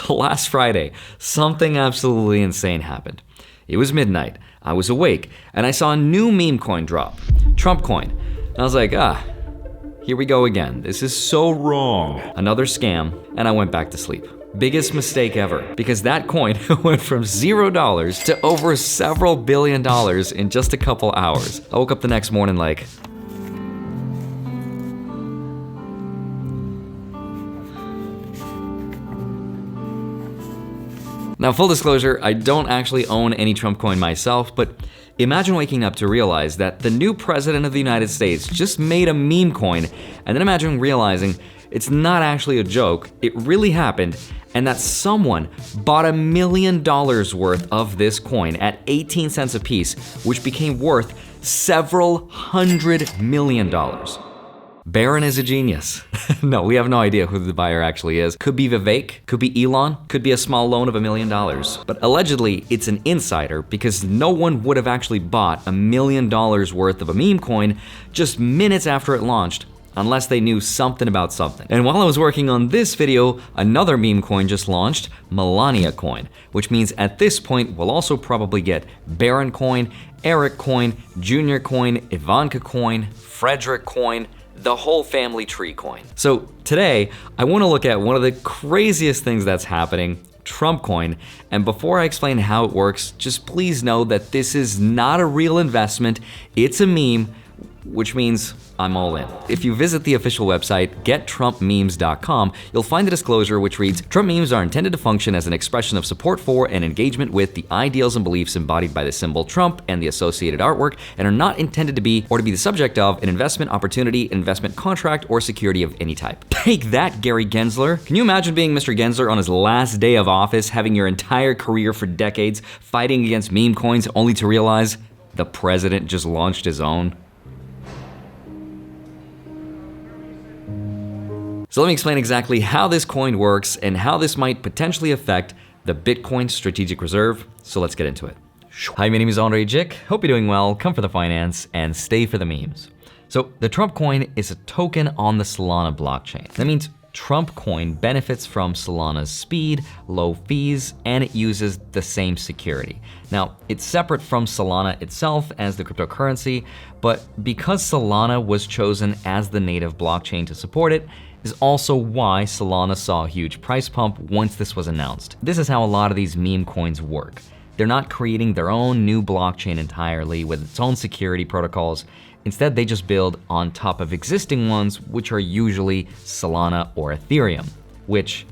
So last Friday, something absolutely insane happened. It was midnight, I was awake, and I saw a new meme coin drop, Trump coin. And I was like, here we go again. This is so wrong. Another scam, and I went back to sleep. Biggest mistake ever, because that coin went from $0 to over several billion dollars in just a couple hours. I woke up the next morning like, now, full disclosure, I don't actually own any Trump coin myself, but imagine waking up to realize that the new president of the United States just made a meme coin, and then imagine realizing it's not actually a joke, it really happened, and that someone bought $1 million worth of this coin at 18 cents a piece, which became worth several $100 million. Barron is a genius. No, we have no idea who the buyer actually is. Could be Vivek, could be Elon, could be a small loan of $1 million. But allegedly, it's an insider because no one would have actually bought $1 million worth of a meme coin just minutes after it launched, unless they knew something about something. And while I was working on this video, another meme coin just launched, Melania coin, which means at this point, we'll also probably get Barron coin, Eric coin, Junior coin, Ivanka coin, Frederick coin, the whole family tree coin. So today, I want to look at one of the craziest things that's happening, Trump coin. And before I explain how it works, just please know that this is not a real investment. It's a meme, which means I'm all in. If you visit the official website, gettrumpmemes.com, you'll find a disclosure which reads, Trump memes are intended to function as an expression of support for and engagement with the ideals and beliefs embodied by the symbol Trump and the associated artwork, and are not intended to be or to be the subject of an investment opportunity, investment contract, or security of any type. Take that, Gary Gensler. Can you imagine being Mr. Gensler on his last day of office, having your entire career for decades fighting against meme coins only to realize the president just launched his own? So let me explain exactly how this coin works and how this might potentially affect the Bitcoin strategic reserve. So let's get into it. Hi, my name is Andrei Jikh. Hope you're doing well. Come for the finance and stay for the memes. So the Trump coin is a token on the Solana blockchain. That means Trump coin benefits from Solana's speed, low fees, and it uses the same security. Now, it's separate from Solana itself as the cryptocurrency, but because Solana was chosen as the native blockchain to support it, is also why Solana saw a huge price pump once this was announced. This is how a lot of these meme coins work. They're not creating their own new blockchain entirely with its own security protocols. Instead, they just build on top of existing ones, which are usually Solana or Ethereum, which,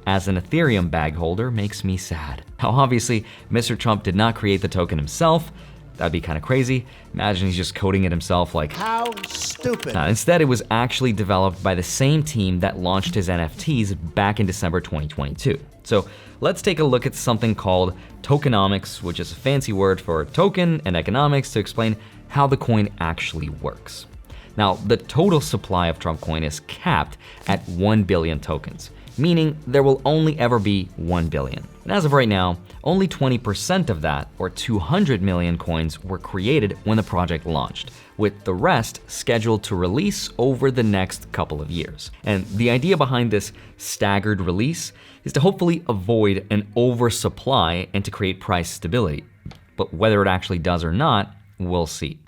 as an Ethereum bag holder, makes me sad. Now, obviously, Mr. Trump did not create the token himself. That'd be kind of crazy. Imagine he's just coding it himself like, how stupid. Instead, it was actually developed by the same team that launched his NFTs back in December 2022. So let's take a look at something called tokenomics, which is a fancy word for token and economics, to explain how the coin actually works. Now, the total supply of Trump coin is capped at 1 billion tokens, meaning there will only ever be 1 billion. And as of right now, only 20% of that, or 200 million coins, were created when the project launched, with the rest scheduled to release over the next couple of years. And the idea behind this staggered release is to hopefully avoid an oversupply and to create price stability. But whether it actually does or not, we'll see.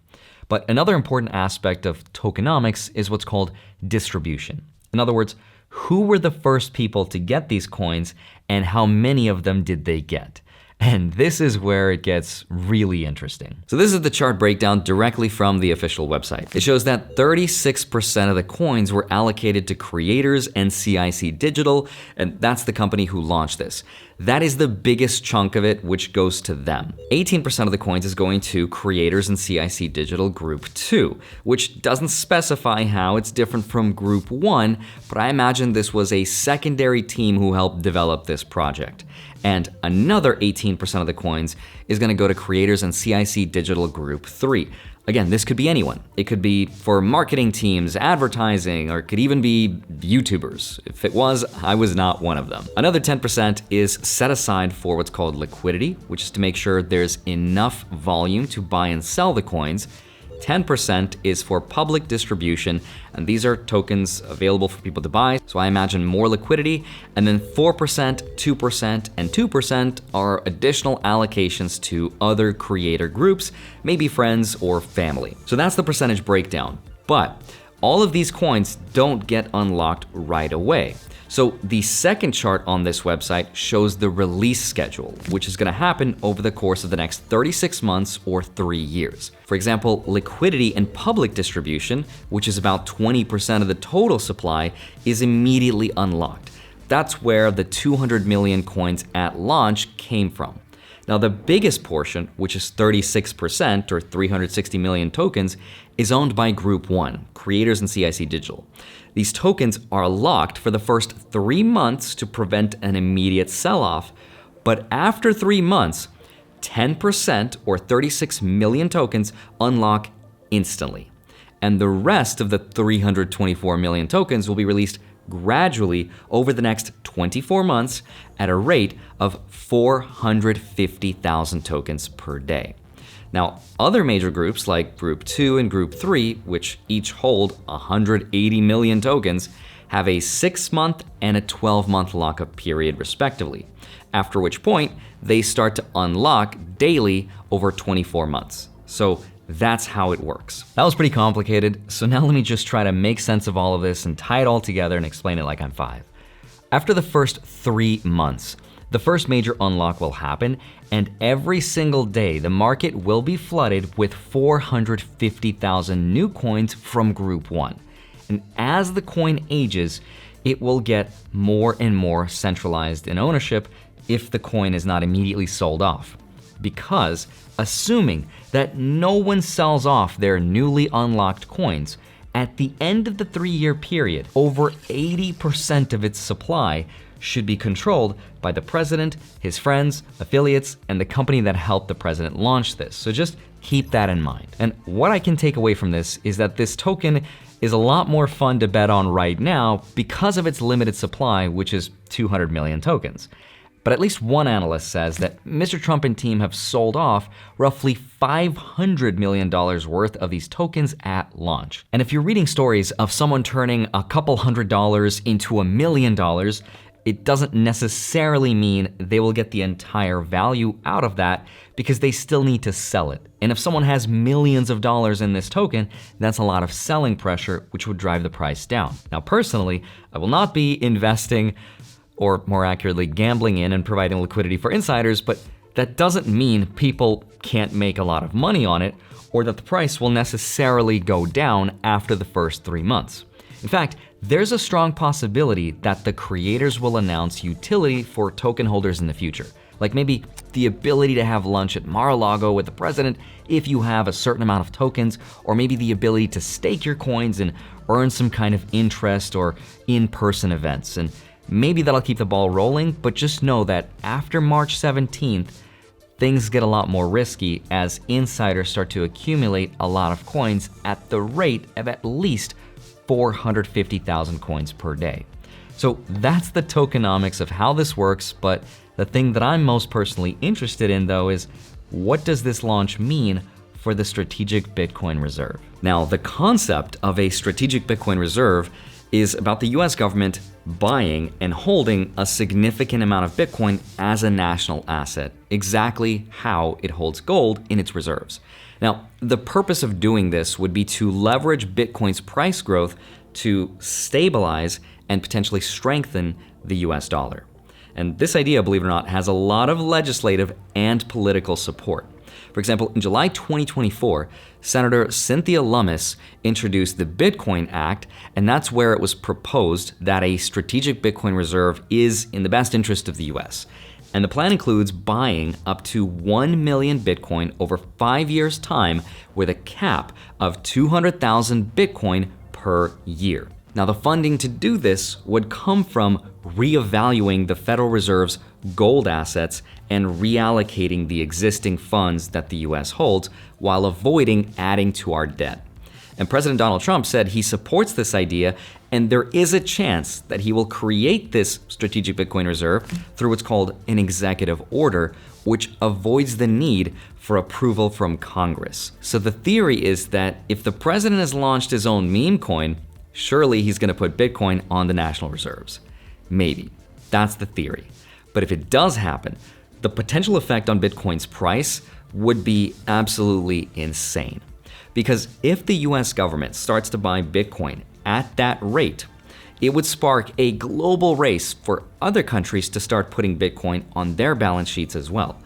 But another important aspect of tokenomics is what's called distribution. In other words, who were the first people to get these coins and how many of them did they get? And this is where it gets really interesting. So this is the chart breakdown directly from the official website. It shows that 36% of the coins were allocated to creators and CIC Digital, and that's the company who launched this. That is the biggest chunk of it, which goes to them. 18% of the coins is going to creators and CIC Digital Group 2, which doesn't specify how it's different from Group 1, but I imagine this was a secondary team who helped develop this project. And another 18% of the coins is gonna go to creators and CIC Digital Group 3. Again, this could be anyone. It could be for marketing teams, advertising, or it could even be YouTubers. If it was, I was not one of them. Another 10% is set aside for what's called liquidity, which is to make sure there's enough volume to buy and sell the coins. 10% is for public distribution, and these are tokens available for people to buy, so I imagine more liquidity. And then 4%, 2%, and 2% are additional allocations to other creator groups, maybe friends or family. So that's the percentage breakdown. But all of these coins don't get unlocked right away. So the second chart on this website shows the release schedule, which is gonna happen over the course of the next 36 months or 3 years. For example, liquidity and public distribution, which is about 20% of the total supply, is immediately unlocked. That's where the 200 million coins at launch came from. Now, the biggest portion, which is 36% or 360 million tokens, is owned by Group 1, creators in CIC Digital. These tokens are locked for the first 3 months to prevent an immediate sell-off, but after 3 months, 10% or 36 million tokens unlock instantly. And the rest of the 324 million tokens will be released gradually over the next 24 months at a rate of 450,000 tokens per day. Now, other major groups like Group 2 and Group 3, which each hold 180 million tokens, have a 6-month and a 12-month lockup period respectively, after which point they start to unlock daily over 24 months. So that's how it works. That was pretty complicated, so now let me just try to make sense of all of this and tie it all together and explain it like I'm 5. After the first 3 months, the first major unlock will happen, and every single day the market will be flooded with 450,000 new coins from Group 1. And as the coin ages, it will get more and more centralized in ownership if the coin is not immediately sold off. Because assuming that no one sells off their newly unlocked coins, at the end of the 3-year period, over 80% of its supply should be controlled by the president, his friends, affiliates, and the company that helped the president launch this. So just keep that in mind. And what I can take away from this is that this token is a lot more fun to bet on right now because of its limited supply, which is 200 million tokens. But at least one analyst says that Mr. Trump and team have sold off roughly $500 million worth of these tokens at launch. And if you're reading stories of someone turning a couple $100 into $1 million, it doesn't necessarily mean they will get the entire value out of that because they still need to sell it. And if someone has millions of dollars in this token, that's a lot of selling pressure, which would drive the price down. Now, personally, I will not be investing, or more accurately, gambling in and providing liquidity for insiders, but that doesn't mean people can't make a lot of money on it, or that the price will necessarily go down after the first 3 months. In fact, there's a strong possibility that the creators will announce utility for token holders in the future. Like maybe the ability to have lunch at Mar-a-Lago with the president if you have a certain amount of tokens, or maybe the ability to stake your coins and earn some kind of interest or in-person events. And maybe that'll keep the ball rolling, but just know that after March 17th, things get a lot more risky as insiders start to accumulate a lot of coins at the rate of at least 450,000 coins per day. So that's the tokenomics of how this works, but the thing that I'm most personally interested in though is what does this launch mean for the strategic Bitcoin reserve? Now, the concept of a strategic Bitcoin reserve is about the US government buying and holding a significant amount of Bitcoin as a national asset, exactly how it holds gold in its reserves. Now, the purpose of doing this would be to leverage Bitcoin's price growth to stabilize and potentially strengthen the US dollar. And this idea, believe it or not, has a lot of legislative and political support. For example, in July 2024, Senator Cynthia Lummis introduced the Bitcoin Act, and that's where it was proposed that a strategic Bitcoin reserve is in the best interest of the US. And the plan includes buying up to 1 million Bitcoin over 5 years' time with a cap of 200,000 Bitcoin per year. Now, the funding to do this would come from reevaluating the Federal Reserve's gold assets and reallocating the existing funds that the US holds while avoiding adding to our debt. And President Donald Trump said he supports this idea And there is a chance that he will create this strategic Bitcoin reserve through what's called an executive order, which avoids the need for approval from Congress. So the theory is that if the president has launched his own meme coin, surely he's going to put Bitcoin on the national reserves. Maybe. That's the theory. But if it does happen, the potential effect on Bitcoin's price would be absolutely insane. Because if the US government starts to buy Bitcoin at that rate, it would spark a global race for other countries to start putting Bitcoin on their balance sheets as well.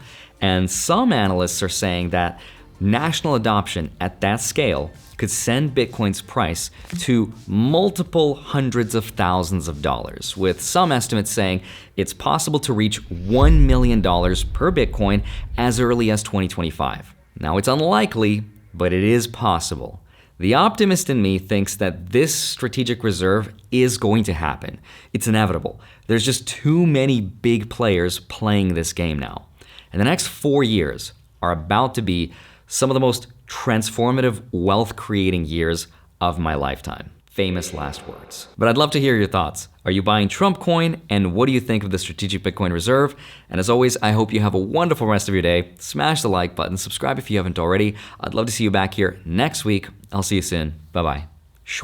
And some analysts are saying that national adoption at that scale could send Bitcoin's price to multiple hundreds of thousands of dollars, with some estimates saying it's possible to reach $1 million per Bitcoin as early as 2025. Now, it's unlikely, but it is possible. The optimist in me thinks that this strategic reserve is going to happen. It's inevitable. There's just too many big players playing this game now. And the next 4 years are about to be some of the most transformative wealth-creating years of my lifetime. Famous last words. But I'd love to hear your thoughts. Are you buying Trump coin? And what do you think of the strategic Bitcoin reserve? And as always, I hope you have a wonderful rest of your day. Smash the like button, subscribe if you haven't already. I'd love to see you back here next week. I'll see you soon. Bye-bye.